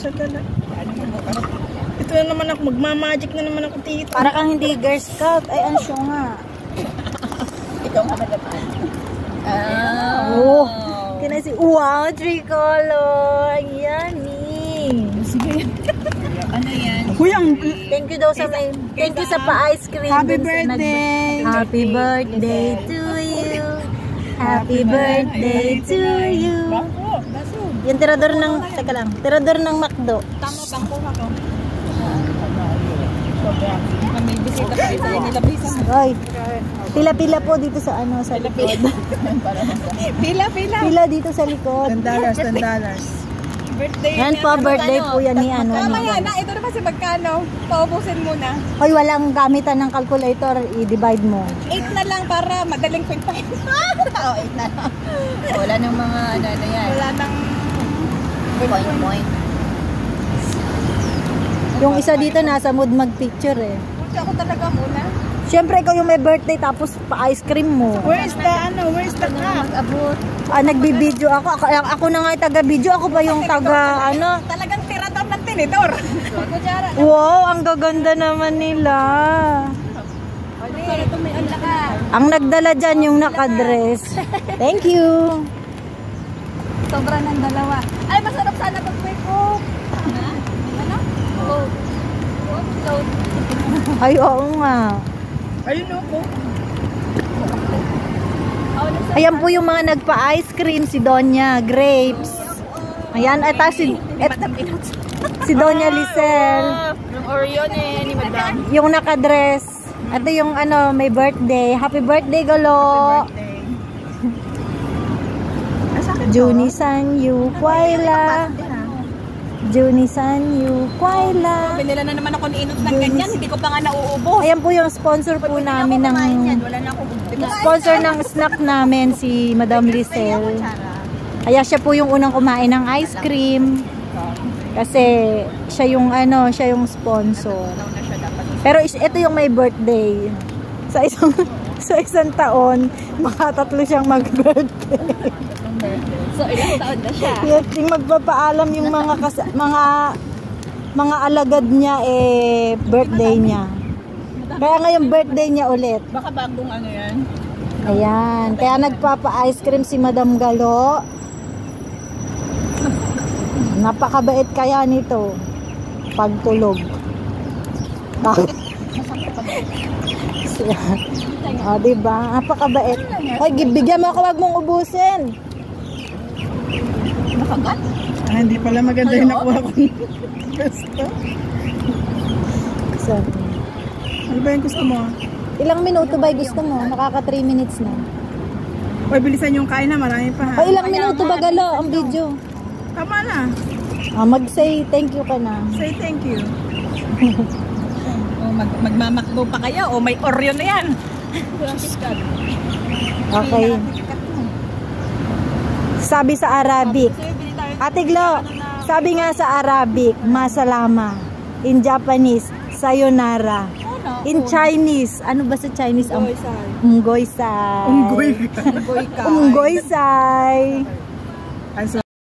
Sagala. Ito na naman ako, magmamagic na naman ako dito. Para kang hindi Girl Scout. Ay, ansyo nga. Ikaw ka nagapaan. Oh. Kinasi, wow, tricolor. Ayan eh. Sige. Ano yan? Thank you daw sa may, thank you sa pa-ice cream. Happy birthday. Happy birthday to you. Happy birthday to you. Yung tirador ng, teka lang, tirador ng McDo. Tama bang kuha ko? May bisita pa rin. Nilabisan mo. Ay, pila-pila po dito sa ano, sa likod. Pila. Pila dito sa likod. $10, $10. Birthday. Yan po, birthday po yan ni ano. Tama yan. Ito naman si magkano. Paubusin muna. Hoy, walang gamitan ng calculator. I-divide mo. 8 na lang para madaling kwentahin. Oo, 8 na lang. Wala nang mga ano yan. Wala nang Point. Yung isa dito nasa mood mag-picture eh. Punta ako talaga muna. Siyempre, ikaw yung may birthday tapos pa-ice cream mo. Where's the cup? Abot. Nagbibideo ako. Ako na nga yung taga-video. Ako pa yung taga, ano. Talagang tirador ng tinidor. Wow, ang gaganda naman nila. Ito may ala ka. Ang nagdala dyan yung nakadress. Thank you. Sobra ng dalawa. Ay, masarap sana pag may coke. Ano? Coke. Coke. Ay, oo nga. Ayun ako. Ayan po yung mga nagpa-ice cream. Si Donya Grapes. Ayan, ito si Donya Lisel. Yung Oreo ni Madam. Yung nakadress. Ito yung ano, may birthday. Happy birthday, Galo. Juni San Yu Kwaila. Juni San Yu Kwaila. Binila na naman ako ni Inot ng ganyan. Hindi ko pa nga nauubos. Ayan po yung sponsor po namin ng Wala na akong sponsor ng snack namin si Madam Lisel. Kaya siya po yung unang kumain ng ice cream. Kasi siya yung ano, siya yung sponsor. Pero ito yung may birthday. Sa isang taon, baka 3 siyang mag-birthday. So, ilang taon na siya? Yung magpapaalam yung mga alagad niya birthday niya. Kaya ngayon birthday niya ulit. Baka bagong ano yan. Ayan, kaya nagpapa-ice cream si Madam Galo. Napakabait kaya nito pagtulog. Diba? Napakabait. Hoy, bigyan mo ako, wag mong ubusin. Hindi pala maganda yung nakuha ko. Gusto. So, Ano ba yung gusto mo? ilang minuto ba gusto mo? Nakaka 3 minutes na. Uy, bilisan yung kain na. Marami pa ha. O ilang minuto ba Galo ang video? Tama na. Mag-say thank you ka na. Say thank you. Magmamakdo pa kayo o may Oreo na yan. Okay. Sabi sa Arabic. Ate Glo, sabi nga sa Arabic, masalama. In Japanese, sayonara. In Chinese, ano ba sa Chinese? Unggoy sai. Unggoy. Unggoy sai.